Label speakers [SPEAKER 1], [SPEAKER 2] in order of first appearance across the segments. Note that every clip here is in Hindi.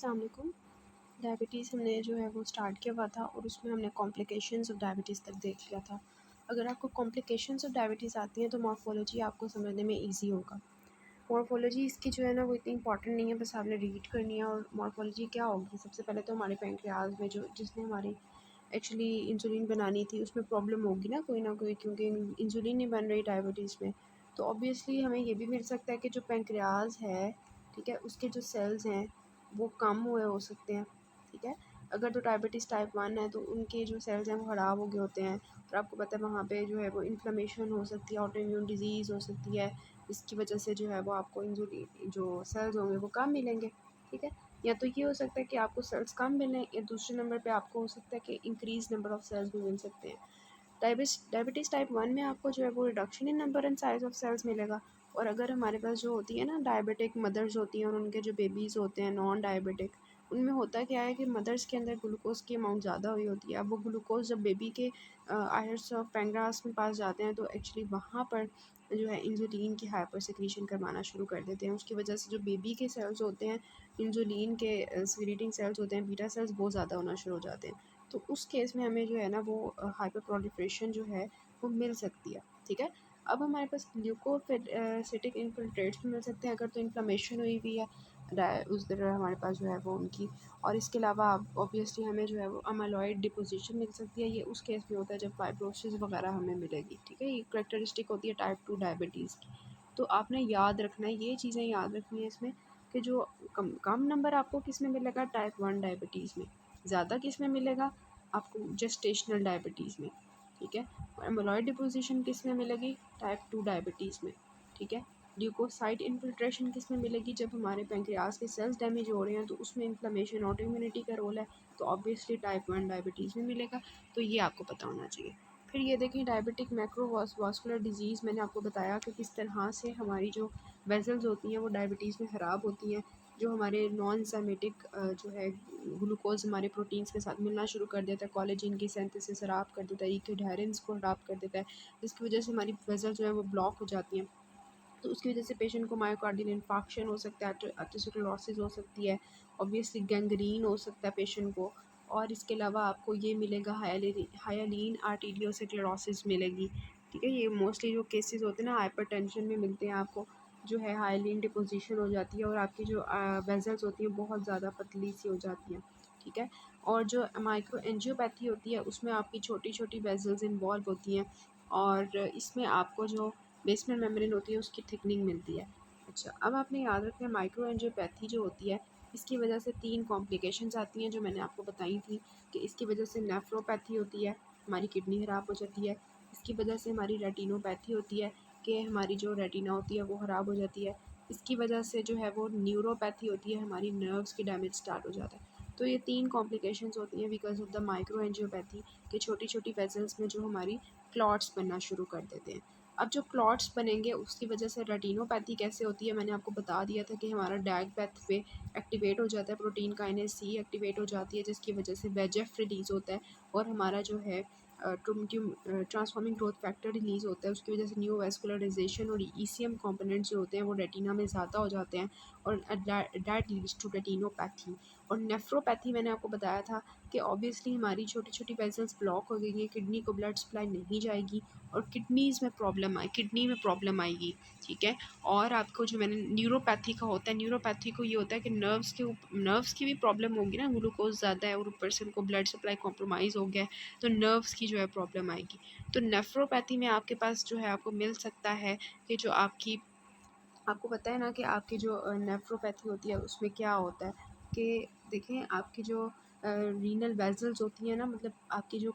[SPEAKER 1] अस्सलाम वालेकुम। डायबिटीज़ हमने जो है वो स्टार्ट किया हुआ था और उसमें हमने कॉम्प्लिकेशंस ऑफ डायबिटीज़ तक देख लिया था। अगर आपको कॉम्प्लिकेशंस ऑफ डायबिटीज़ आती हैं तो मॉर्फोलॉजी आपको समझने में ईज़ी होगा। मॉर्फोलॉजी इसकी जो है ना वो इतनी इंपॉर्टेंट नहीं है, बस आपने रीड करनी है। और मॉर्फोलॉजी क्या होगी, सबसे पहले तो हमारे पैंक्रियाज में जो जिसने हमारी एक्चुअली इंसुलिन बनानी थी उसमें प्रॉब्लम होगी ना कोई, क्योंकि इंसुलिन नहीं बन रही डायबिटीज़ में। तो ऑब्वियसली हमें ये भी मिल सकता है कि जो पैंक्रियाज है, ठीक है, उसके जो सेल्स हैं वो कम हुए हो सकते हैं, ठीक है। अगर तो डायबिटीज़ टाइप 1 है तो उनके जो सेल्स हैं वो ख़राब हो गए होते हैं, और आपको पता है वहाँ पे जो है वो इन्फ्लेमेशन हो सकती है, ऑटो इम्यून डिजीज़ हो सकती है, जिसकी वजह से जो है वो आपको इंसुलिन जो सेल्स होंगे वो कम मिलेंगे, ठीक है। या तो ये हो सकता है कि आपको सेल्स कम मिलें, या दूसरे नंबर पे आपको हो सकता है कि इंक्रीज़ नंबर ऑफ़ सेल्स भी मिल सकते हैं। डायबिटीज़ टाइप 1 में आपको जो है वो reduction in number and size of cells मिलेगा। और अगर हमारे पास जो होती है ना डायबिटिक मदर्स होती हैं और उनके जो बेबीज़ होते हैं नॉन डायबिटिक, उनमें होता क्या है कि मदर्स के अंदर ग्लूकोज़ की अमाउंट ज़्यादा हुई होती है। अब वो ग्लूकोज़ जब बेबी के आयर्स ऑफ पैंक्रियास में पास जाते हैं तो एक्चुअली वहाँ पर जो है इंसुलिन की हाइपर सिक्रीशन करवाना शुरू कर देते हैं। उसकी वजह से जो बेबी के सेल्स होते हैं, इंसुलिन के सिक्रीटिंग सेल्स होते हैं, बीटा सेल्स, वो ज़्यादा होना शुरू हो जाते हैं। तो उस केस में हमें जो है ना वो हाइपर प्रोलिफरेशन जो है वो मिल सकती है, ठीक है। अब हमारे पास ल्यूकोसिटिक इन्फिल्ट्रेट्स भी मिल सकते हैं अगर तो इन्फ्लेमेशन हुई हुई है उस तरह हमारे पास जो है वो उनकी। और इसके अलावा ऑब्वियसली हमें जो है वो अमालॉइड डिपोजिशन मिल सकती है। ये उस केस में होता है जब फाइब्रोसिस वगैरह हमें मिलेगी, ठीक है। ये करेक्टरिस्टिक होती है टाइप 2 डायबिटीज़ की। तो आपने याद रखना है, ये चीज़ें याद रखनी है इसमें, कि जो कम कम नंबर आपको किस में मिलेगा, टाइप 1 डायबिटीज़ में। ज़्यादा किस में मिलेगा, आपको जेस्टेशनल डायबिटीज़ में, ठीक है। और एमोलॉइड डिपोजिशन किस में मिलेगी, टाइप 2 डायबिटीज़ में, ठीक है। ल्यूकोसाइट इन्फिल्ट्रेशन किस में मिलेगी, जब हमारे पैंक्रियाज के सेल्स डैमेज हो रहे हैं तो उसमें इन्फ्लेमेशन ऑटो इम्यूनिटी का रोल है, तो ऑब्वियसली टाइप 1 डायबिटीज़ में मिलेगा। तो ये आपको पता होना चाहिए। फिर ये देखें डायबिटिक मैक्रोवास्कुलर डिजीज़, मैंने आपको बताया कि किस तरह से हमारी जो वेजल्स होती हैं वो डायबिटीज़ में ख़राब होती हैं। जो हमारे नॉन एंजाइमेटिक जो है ग्लूकोज हमारे प्रोटीन्स के साथ मिलना शुरू कर देता है, कोलेजन की सिंथेसिस ख़राब कर देता है, ईक्विडेरेंस को ख़राब कर देता है, जिसकी वजह से हमारी वेसल जो है वो ब्लॉक हो जाती हैं। तो उसकी वजह से पेशेंट को मायोकार्डियल इन्फाक्शन हो सकता है, आर्टेरियोस्क्लेरोसिस हो सकती है, ऑब्वियसली गैंग्रीन हो सकता है पेशेंट को। और इसके अलावा आपको ये मिलेगा हाइलिन आर्टेरियोस्क्लेरोसिस मिलेगी, ठीक है। ये मोस्टली जो केसेस होते हैं ना हाइपरटेंशन में मिलते हैं आपको, जो है हाइलिन डिपोजिशन हो जाती है और आपकी जो वेजल्स होती हैं बहुत ज़्यादा पतली सी हो जाती हैं, ठीक है। और जो माइक्रो एंजियोपैथी होती है उसमें आपकी छोटी छोटी वेजल्स इन्वॉल्व होती हैं, और इसमें आपको जो बेसमेंट मेम्ब्रेन होती है उसकी थिकनिंग मिलती है। अच्छा, अब आपने याद रखना है माइक्रो एंजियोपैथी जो होती है इसकी वजह से 3 कॉम्प्लिकेशंस आती हैं जो मैंने आपको बताई थी, कि इसकी वजह से नेफ्रोपैथी होती है, हमारी किडनी ख़राब हो जाती है। इसकी वजह से हमारी रेटिनोपैथी होती है, कि हमारी जो रेटिना होती है वो ख़राब हो जाती है। इसकी वजह से जो है वो न्यूरोपैथी होती है, हमारी नर्व्स की डैमेज स्टार्ट हो जाता है। तो ये 3 कॉम्प्लिकेशंस होती हैं because of the micro angiopathy, कि छोटी-छोटी वेसल्स में जो हमारी क्लॉट्स बनना शुरू कर देते हैं। अब जो क्लॉट्स बनेंगे उसकी वजह से रेटिनोपैथी कैसे होती है, मैंने आपको बता दिया था कि हमारा डैग पाथवे एक्टिवेट हो जाता है, प्रोटीन काइनेज सी एक्टिवेट हो जाती है, जिसकी वजह से VEGF रिलीज़ होता है, और हमारा जो है ट्रांसफॉर्मिंग ग्रोथ फैक्टर रिलीज़ होता है। उसकी वजह से न्यूवास्कुलराइजेशन और ECM कंपोनेंट्स जो होते हैं वो रेटिना में ज़्यादा हो जाते हैं, और दैट लीड्स टू रेटिनोपैथी। और नेफ्रोपैथी मैंने आपको बताया था कि ऑब्वियसली हमारी छोटी छोटी वेसल्स ब्लॉक हो गई हैं, किडनी को ब्लड सप्लाई नहीं जाएगी और किडनी में प्रॉब्लम आएगी, ठीक है। और आपको जो मैंने न्यूरोपैथी का होता है, न्यूरोपैथी को ये होता है कि नर्व्स की भी प्रॉब्लम होगी ना, ग्लूकोज ज़्यादा है और ऊपर से उनको ब्लड सप्लाई कॉम्प्रोमाइज़ हो गया है, तो नर्व्स की जो है प्रॉब्लम आएगी। तो नेफ्रोपैथी में आपके पास जो है आपको मिल सकता है कि जो आपको पता है ना कि आपकी जो नेफ्रोपैथी होती है उसमें क्या होता है, कि देखें आपकी जो रीनल वेसल्स होती हैं ना, मतलब आपकी जो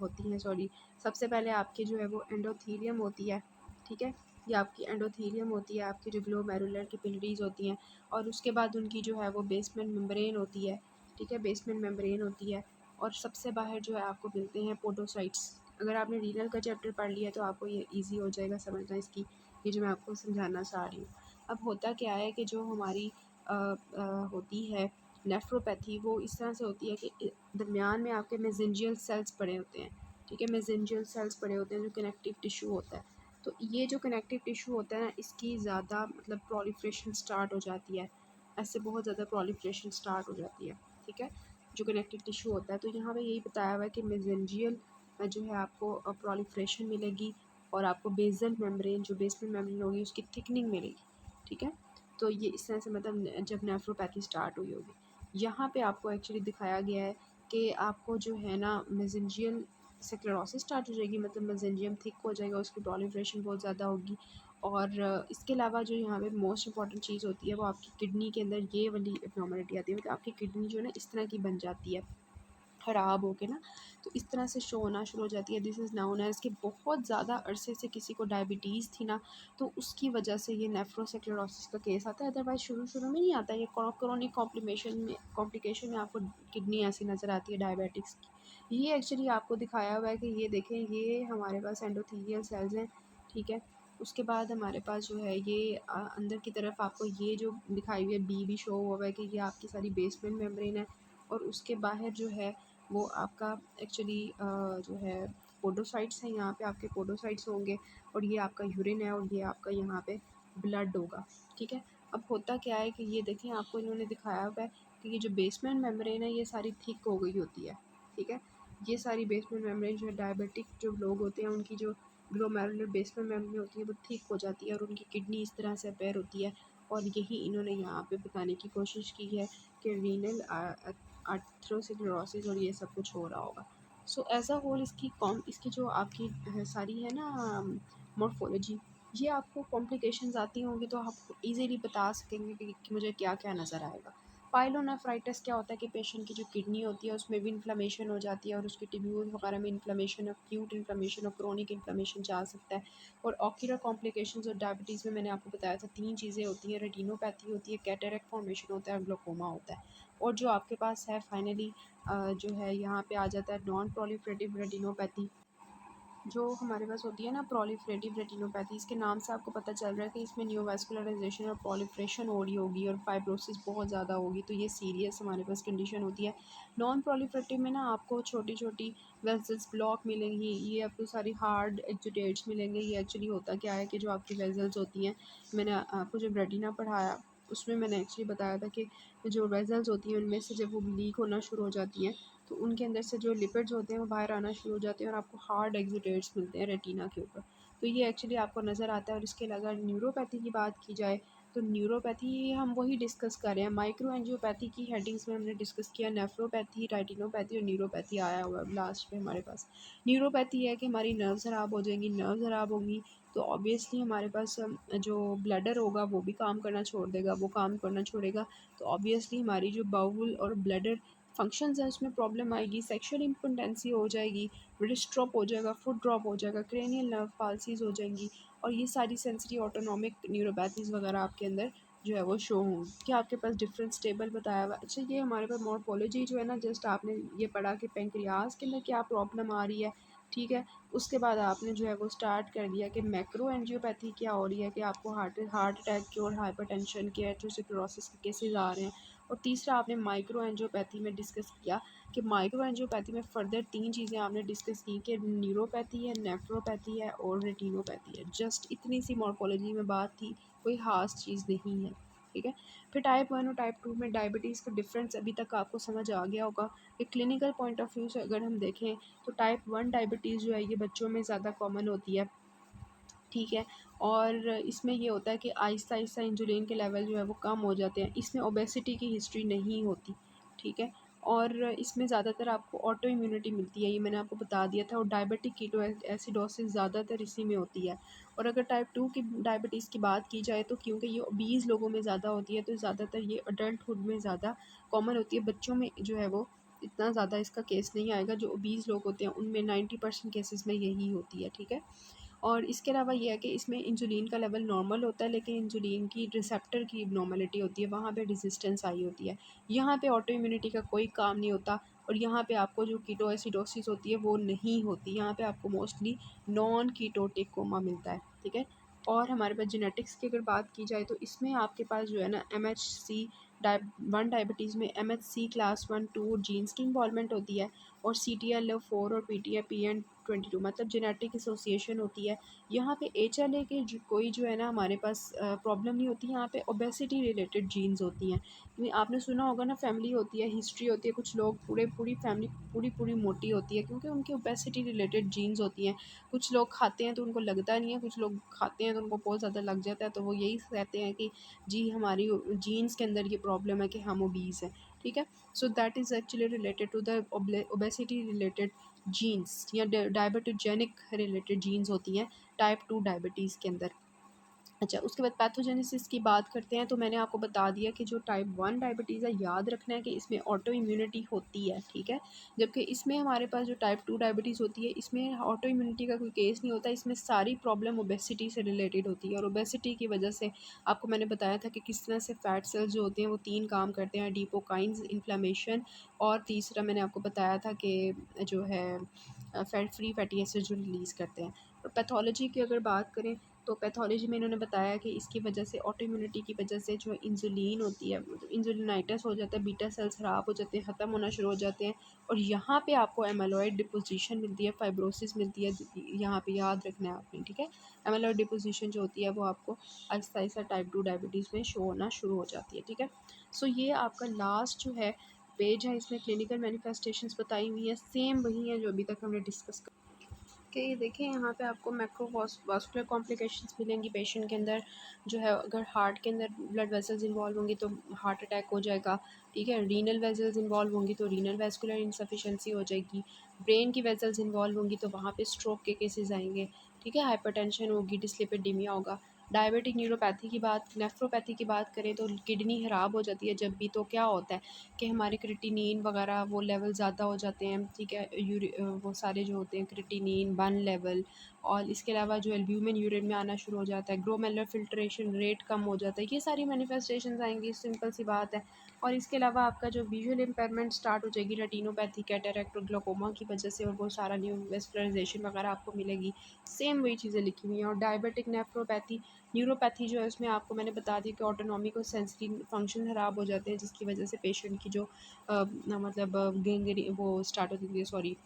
[SPEAKER 1] होती हैं, सॉरी, सबसे पहले आपकी जो है वो एंडोथीलियम होती है, ठीक है। ये आपकी एंडोथीलियम होती है, आपकी जो ग्लोमेरुलर कैपिलरीज होती हैं, और उसके बाद उनकी जो है वो बेसमेंट मेम्ब्रेन होती है, ठीक है, बेसमेंट मेम्ब्रेन होती है। और सबसे बाहर जो है आपको मिलते हैं पोडोसाइट्स। अगर आपने रीनल का चैप्टर पढ़ लिया तो आपको ये ईजी हो जाएगा समझना इसकी, ये जो मैं आपको समझाना चाह रही हूँ। अब होता क्या है कि जो हमारी होती है नेफ्रोपैथी, वो इस तरह से होती है कि दरमियान में आपके मेसेंजियल सेल्स पड़े होते हैं, ठीक है, मेसेंजियल सेल्स पड़े होते हैं जो कनेक्टिव टिश्यू होता है। तो ये जो कनेक्टिव टिश्यू होता है ना, इसकी ज़्यादा मतलब प्रोलिफ्रेशन स्टार्ट हो जाती है, ऐसे बहुत ज़्यादा प्रोलिफ्रेशन स्टार्ट हो जाती है, ठीक है, जो कनेक्टिव टिश्यू होता है। तो यहाँ पे यही बताया हुआ है कि मेसेंजियल जो है आपको प्रोलिफ्रेशन मिलेगी और आपको बेसल मेम्ब्रेन, जो बेसमेंट मेम्ब्रेन होगी उसकी थिकनिंग मिलेगी, ठीक है। तो ये इस तरह से मतलब जब नेफ्रोपैथी स्टार्ट हुई होगी। यहाँ पे आपको एक्चुअली दिखाया गया है कि आपको जो है ना मेसेंजियल स्क्लेरोसिस स्टार्ट हो जाएगी, मतलब मेसेंजियम थिक हो जाएगा, उसकी प्रोलिफरेशन बहुत ज़्यादा होगी। और इसके अलावा जो यहाँ पे मोस्ट इंपॉर्टेंट चीज़ होती है वो आपकी किडनी के अंदर ये वाली एब्नॉर्मलिटी आती है, मतलब आपकी किडनी जो है ना इस तरह की बन जाती है, ख़राब हो के ना, तो इस तरह से शो होना शुरू हो जाती है। दिस इज़ नाउन एज़ कि बहुत ज़्यादा अरसे से किसी को डायबिटीज़ थी ना, तो उसकी वजह से ये नेफ्रोस्क्लेरोसिस का केस आता है। अदरवाइज़ शुरू शुरू में नहीं आता, ये क्रोनिक कॉम्प्लिकेशन में आपको किडनी ऐसी नज़र आती है डायबिटिक्स की। ये एक्चुअली आपको दिखाया हुआ है कि ये देखें, ये हमारे पास एंडोथेलियल सेल्स हैं, ठीक है। उसके बाद हमारे पास जो है ये अंदर की तरफ आपको ये जो दिखाई हुई है बी भी शो हुआ है कि ये आपकी सारी बेसमेंट मेम्ब्रेन है। और उसके बाहर जो है वो आपका एक्चुअली जो है पोडोसाइट्स हैं, यहाँ पे आपके पोडोसाइट्स होंगे और ये आपका यूरिन है और ये आपका यहाँ पे ब्लड होगा, ठीक है। अब होता क्या है कि ये देखें, आपको इन्होंने दिखाया हुआ है कि ये जो बेसमेंट मेम्ब्रेन है ये सारी थिक हो गई होती है, ठीक है। ये सारी बेसमेंट मेम्ब्रेन जो है डायबिटिक जो लोग होते हैं उनकी जो ग्लोमेरुलर बेसमेंट मेम्ब्रेन होती है वो थिक हो जाती है और उनकी किडनी इस तरह से अपेयर होती है। और यही इन्होंने यहाँ पे बताने की कोशिश की है कि रीनल आर्थरोस्क्लेरोसिस और ये सब कुछ हो रहा होगा। सो एज अ होल इसकी जो आपकी सारी है ना मॉर्फोलॉजी, ये आपको कॉम्प्लिकेशंस आती होंगी तो आप इजीली बता सकेंगे कि मुझे क्या क्या नज़र आएगा। पाइलोनेफ्राइटिस क्या होता है कि पेशेंट की जो किडनी होती है उसमें भी इन्फ्लेमेशन हो जाती है और उसकी ट्यूब्यूल वगैरह में इन्फ्लेमेशन, एक्यूट इन्फ्लेमेशन और क्रोनिक इन्फ्लेमेशन जा सकता है। और ऑक्यूलर कॉम्प्लिकेशंस और डायबिटीज़ में मैंने आपको बताया था 3 चीज़ें होती हैं, रेटिनोपैथी होती है, कैटरेक्ट फॉर्मेशन होता है और ग्लोकोमा होता है। और जो आपके पास है फाइनली जो है यहाँ पे आ जाता है नॉन प्रोलिफरेटिव रेटिनोपैथी, जो हमारे पास होती है ना प्रोलिफरेटिव रेटिनोपैथी। इसके नाम से आपको पता चल रहा है कि इसमें न्यूवास्कुलराइजेशन और प्रोलिफरेशन हो रही होगी और फाइब्रोसिस बहुत ज़्यादा होगी, तो ये सीरियस हमारे पास कंडीशन होती है। नॉन प्रोलिफरेटिव में ना आपको छोटी छोटी वेजल्स ब्लॉक मिलेंगी, ये आपको सारी हार्ड एक्जुडेट्स मिलेंगे। ये एक्चुअली होता क्या है कि जो आपकी वेजल्स होती हैं, मैंने आपको जब रेटिना पढ़ाया उसमें मैंने एक्चुअली बताया था कि जो वेजल्स होती हैं उनमें से जब वो लीक होना शुरू हो जाती हैं तो उनके अंदर से जो लिपिड्स होते हैं वो बाहर आना शुरू हो जाते हैं और आपको हार्ड एक्सुडेट्स मिलते हैं रेटिना के ऊपर। तो ये एक्चुअली आपको नज़र आता है। और इसके अलावा न्यूरोपैथी की बात की जाए तो न्यूरोपैथी हम वही डिस्कस कर रहे हैं, माइक्रो एंजियोपैथी की हेडिंग्स में हमने डिस्कस किया, नेफ्रोपैथी, रेटिनोपैथी और न्यूरोपैथी आया हुआ है लास्ट में हमारे पास। न्यूरोपैथी है कि हमारी नर्व ख़राब हो जाएंगी, नर्व ख़राब होंगी तो ऑब्वियसली हमारे पास जो ब्लडर होगा वो भी काम करना छोड़ देगा, वो काम करना छोड़ेगा तो ऑब्वियसली हमारी जो बाउल और ब्लडर फंक्शंस हैं उसमें प्रॉब्लम आएगी, सेक्सुअल इम्पोटेंसी हो जाएगी, ब्रिस्ट ड्रॉप हो जाएगा, फुट ड्रॉप हो जाएगा, क्रेनियल नर्व पाल्सीज हो जाएंगी और ये सारी सेंसरी ऑटोनॉमिक न्यूरोपैथीज़ वगैरह आपके अंदर जो है वो शो होंगी। क्या आपके पास डिफरेंट स्टेबल बताया हुआ। अच्छा, ये हमारे पास मॉर्फोलॉजी जो है ना, जस्ट आपने ये पढ़ा कि पेंक्रियाज के अंदर क्या प्रॉब्लम आ रही है, ठीक है। उसके बाद आपने जो है वो स्टार्ट कर दिया कि मैक्रो एंजियोपैथी क्या हो रही है कि आपको हार्ट अटैक के और हाइपरटेंशन के, एथेरोस्क्लेरोसिस के केसेस आ रहे हैं। और तीसरा आपने माइक्रो एंजियोपैथी में डिस्कस किया कि माइक्रो एंजियोपैथी में फर्दर 3 चीज़ें आपने डिस्कस की कि न्यूरोपैथी है, नेफ्रोपैथी है और रेटिनोपैथी है। जस्ट इतनी सी मॉर्फोलॉजी में बात थी, कोई ख़ास चीज़ नहीं है, ठीक है। फिर टाइप 1 और टाइप 2 में डायबिटीज़ का डिफरेंस अभी तक आपको समझ आ गया होगा कि क्लिनिकल पॉइंट ऑफ व्यू से अगर हम देखें तो टाइप 1 डायबिटीज़ जो है ये बच्चों में ज़्यादा कॉमन होती है, ठीक है। और इसमें ये होता है कि आहिस्ता आहिस्ता इंसुलिन के लेवल जो है वो कम हो जाते हैं, इसमें ओबेसिटी की हिस्ट्री नहीं होती, ठीक है। और इसमें ज़्यादातर आपको ऑटो इम्यूनिटी मिलती है, ये मैंने आपको बता दिया था। और डायबिटिक कीटो एसिडोसिस ज़्यादातर इसी में होती है। और अगर टाइप 2 की डायबिटीज़ की बात की जाए तो क्योंकि ये ओबीज़ लोगों में ज़्यादा होती है तो ज़्यादातर ये अडल्टहुड में ज़्यादा कॉमन होती है। बच्चों में जो है वो इतना ज़्यादा इसका केस नहीं आएगा, जो ओबीज़ लोग होते हैं उनमें 90% केसेस में यही होती है, ठीक है। और इसके अलावा ये है कि इसमें इंसुलिन का लेवल नॉर्मल होता है लेकिन इंसुलिन की रिसेप्टर की नॉर्मलिटी होती है, वहाँ पे रेजिस्टेंस आई होती है। यहाँ पे ऑटो इम्यूनिटी का कोई काम नहीं होता और यहाँ पे आपको जो कीटोएसिडोसिस होती है वो नहीं होती, यहाँ पे आपको मोस्टली नॉन कीटोटिक कोमा मिलता है, ठीक है। और हमारे पास जेनेटिक्स की अगर बात की जाए तो इसमें आपके पास जो है ना MHC टाइप 1 डायबिटीज़ में MHC क्लास 1 2 जीन्स की इन्वॉल्वमेंट होती है और CTLA4 और PTAPN 22 मतलब जेनेटिक एसोसिएशन होती है। यहाँ पे HLA के कोई जो है ना हमारे पास प्रॉब्लम नहीं होती, यहाँ पे ओबेसिटी रिलेटेड जीन्स होती हैं। क्योंकि आपने सुना होगा ना, फैमिली होती है, हिस्ट्री होती है, कुछ लोग पूरी फैमिली पूरी मोटी होती है क्योंकि उनकी ओबेसिटी रिलेटेड जीन्स होती हैं। कुछ लोग खाते हैं तो उनको लगता नहीं है, कुछ लोग खाते हैं तो उनको बहुत ज़्यादा लग जाता है, तो वो यही कहते हैं कि जी हमारी जीन्स के अंदर ये प्रॉब्लम है कि हम ओबीज़ हैं, ठीक है। So that is actually related to the obesity related genes या डायबिटोजेनिक रिलेटेड जीन्स होती हैं टाइप 2 डायबिटीज़ के अंदर। अच्छा, उसके बाद पैथोजेनेसिस की बात करते हैं, तो मैंने आपको बता दिया कि जो टाइप 1 डायबिटीज़ है, याद रखना है कि इसमें ऑटो इम्यूनिटी होती है, ठीक है। जबकि इसमें हमारे पास जो टाइप 2 डायबिटीज़ होती है, इसमें ऑटो इम्यूनिटी का कोई केस नहीं होता, इसमें सारी प्रॉब्लम ओबेसिटी से रिलेटेड होती है। और ओबेसिटी की वजह से आपको मैंने बताया था कि किस तरह से फैट सेल्स जो होते हैं वो 3 काम करते हैं, एडिपोकाइन्स, इन्फ्लेमेशन, और तीसरा मैंने आपको बताया था कि जो है फैट फ्री फैटी एसिड जो रिलीज़ करते हैं। और पैथोलॉजी की अगर बात करें, तो पैथोलॉजी में इन्होंने बताया कि इसकी वजह से ऑटो इम्यूनिटी की वजह से जो इंसुलिन होती है, मतलब इंसुलिनाइटिस हो जाता है, बीटा सेल्स ख़राब हो जाते हैं, ख़त्म होना शुरू हो जाते हैं, और यहाँ पे आपको एमाइलॉइड डिपोजिशन मिलती है, फाइब्रोसिस मिलती है, यहाँ पे याद रखना है आपने, ठीक है। एमाइलॉइड डिपोजिशन जो होती है वो आपको आहिस्ता आहिस्ता टाइप 2 डायबिटीज़ में शो होना शुरू हो जाती है, ठीक है। सो ये आपका लास्ट जो है पेज है, इसमें क्लिनिकल मैनिफेस्टेशंस बताई हुई है, सेम वही है जो अभी तक हमने डिस्कस कि देखें। यहाँ पे आपको वास्कुलर कॉम्प्लिकेशंस मिलेंगी पेशेंट के अंदर। जो है, अगर हार्ट के अंदर ब्लड वेसल्स इन्वॉल्व होंगी तो हार्ट अटैक हो जाएगा, ठीक है। रीनल वेसल्स इन्वॉल्व होंगी तो रीनल वैस्कुलर इंसफिशेंसी हो जाएगी। ब्रेन की वेसल्स इन्वॉल्व होंगी तो वहाँ पे स्ट्रोक के केसेस आएंगे, ठीक है। हाइपरटेंशन होगी, डिस्लिपिडीमिया होगा। डायबिटिक न्यूरोपैथी की बात, नेफ्रोपैथी की बात करें तो किडनी ख़राब हो जाती है जब भी, तो क्या होता है कि हमारे क्रिटिनिन वगैरह वो लेवल ज़्यादा हो जाते हैं, ठीक है। वो सारे जो होते हैं क्रिटिनिन 1 लेवल, और इसके अलावा जो एल्ब्यूमिन यूरिन में आना शुरू हो जाता है, ग्लोमेरुलर फिल्ट्रेशन रेट कम हो जाता है, ये सारी मैनिफेस्टेशंस आएंगी, सिंपल सी बात है। और इसके अलावा आपका जो विजुअल इम्पेयरमेंट स्टार्ट हो जाएगी रेटिनोपैथी, कैटरैक्ट और ग्लोकोमा की वजह से, और बहुत सारा न्यू वेस्कुलराइजेशन वगैरह आपको मिलेगी। सेम वही चीज़ें लिखी हुई हैं। और डायबिटिक नेफ्रोपैथी, न्यूरोपैथी जो है उसमें आपको मैंने बता दी कि ऑटोनॉमिक और सेंसरी फंक्शन ख़राब हो जाते हैं, जिसकी वजह से पेशेंट की जो मतलब गेंगरी वो स्टार्ट होती है, सॉरी,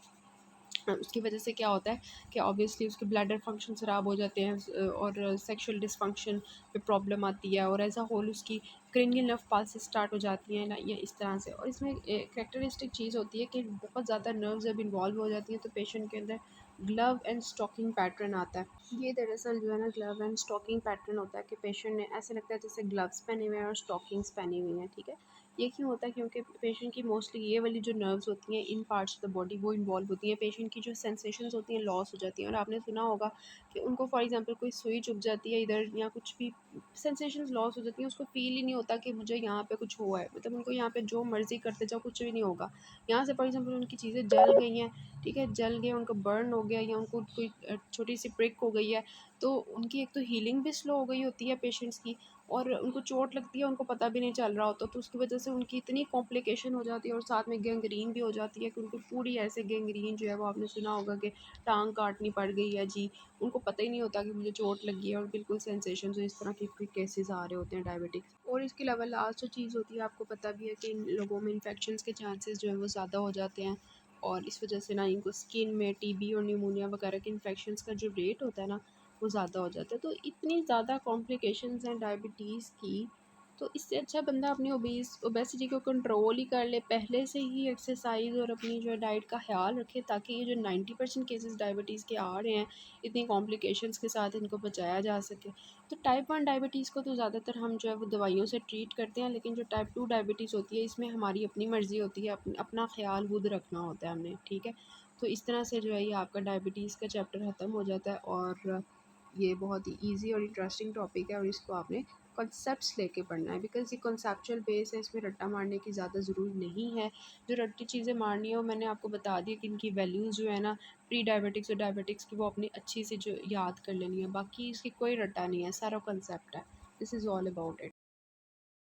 [SPEAKER 1] उसकी वजह से क्या होता है कि ऑब्वियसली उसके ब्लैडर फंक्शन ख़राब हो जाते हैं, और सेक्सुअल डिसफंक्शन पे प्रॉब्लम आती है, और एज अ होल उसकी क्रेनियल नर्व पल्सेस स्टार्ट हो जाती हैं ना, ये इस तरह से। और इसमें एक कैरेक्टरिस्टिक चीज़ होती है कि बहुत ज़्यादा नर्व्स जब इन्वॉल्व हो जाती हैं तो पेशेंट के अंदर ग्लव एंड स्टॉकिंग पैटर्न आता है। ये दरअसल जो है ना ग्लव एंड स्टॉकिंग पैटर्न होता है कि पेशेंट ने ऐसे लगता है जैसे ग्लव्स पहने हुए हैं और स्टॉकिंग्स पहनी हुई हैं, ठीक है। ये क्यों होता है? क्योंकि पेशेंट की मोस्टली ये वाली जो नर्व्स होती हैं इन पार्ट्स ऑफ द बॉडी वो इन्वॉल्व होती हैं, पेशेंट की जो सेंसेशंस होती हैं लॉस हो जाती हैं। और आपने सुना होगा कि उनको फॉर एग्जांपल कोई सुई चुभ जाती है इधर, या कुछ भी सेंसेशंस लॉस हो जाती हैं, उसको फील ही नहीं होता कि मुझे यहाँ पे कुछ हुआ है, मतलब उनको यहाँ पे जो मर्ज़ी करते जाओ कुछ भी नहीं होगा। यहाँ से फॉर एग्जांपल उनकी चीज़ें जल गई हैं, ठीक है, जल गए, उनको बर्न हो गया, या उनको कोई छोटी सी प्रिक हो गई है, तो उनकी एक तो हीलिंग भी स्लो हो गई होती है पेशेंट्स की, और उनको चोट लगती है, उनको पता भी नहीं चल रहा होता, तो उसकी वजह से उनकी इतनी कॉम्प्लिकेशन हो जाती है, और साथ में गैंग्रीन भी हो जाती है कि उनको पूरी ऐसे गैंग्रीन जो है वो आपने सुना होगा कि टांग काटनी पड़ गई है जी, उनको पता ही नहीं होता कि मुझे चोट लगी है, और बिल्कुल सेंसेशन जो इस तरह के केसेस आ रहे होते हैं डायबिटिक्स। और इसके अलावा लास्ट जो चीज़ होती है, आपको पता भी है कि इन लोगों में इन्फेक्शन के चांसेस जो है वो ज़्यादा हो जाते हैं, और इस वजह से ना इनको स्किन में टीबी और न्यूमोनिया वगैरह के इन्फेक्शंस का जो रेट होता है ना वो ज़्यादा हो जाता है। तो इतनी ज़्यादा कॉम्प्लिकेशंस हैं डायबिटीज़ की, तो इससे अच्छा बंदा अपनी ओबेसिटी को कंट्रोल ही कर ले, पहले से ही एक्सरसाइज और अपनी जो है डाइट का ख्याल रखे, ताकि ये जो 90% केसेस डायबिटीज़ के आ रहे हैं इतनी कॉम्प्लिकेशंस के साथ, इनको बचाया जा सके। तो टाइप 1 डायबिटीज़ को तो ज़्यादातर हम जो है वो दवाइयों से ट्रीट करते हैं, लेकिन जो टाइप 2 डायबिटीज़ होती है इसमें हमारी अपनी मर्ज़ी होती है, अपना ख्याल खुद रखना होता है हमने, ठीक है। तो इस तरह से जो है ये आपका डायबिटीज़ का चैप्टर ख़त्म हो जाता है, और ये बहुत ही ईजी और इंटरेस्टिंग टॉपिक है, और इसको आपने कॉन्सेप्ट्स लेके पढ़ना है, बिकॉज़ ये कॉन्सेप्चुअल बेस है, इसमें रट्टा मारने की ज़्यादा ज़रूरत नहीं है। जो रट्टी चीज़ें मारनी है वो मैंने आपको बता दी कि इनकी वैल्यूज़ जो है ना प्री डायबिटिक्स और डायबिटिक्स की वो अपनी अच्छी से जो याद कर लेनी है, बाकी इसकी कोई रट्टा नहीं है, सारा कॉन्सेप्ट है। This is all about it.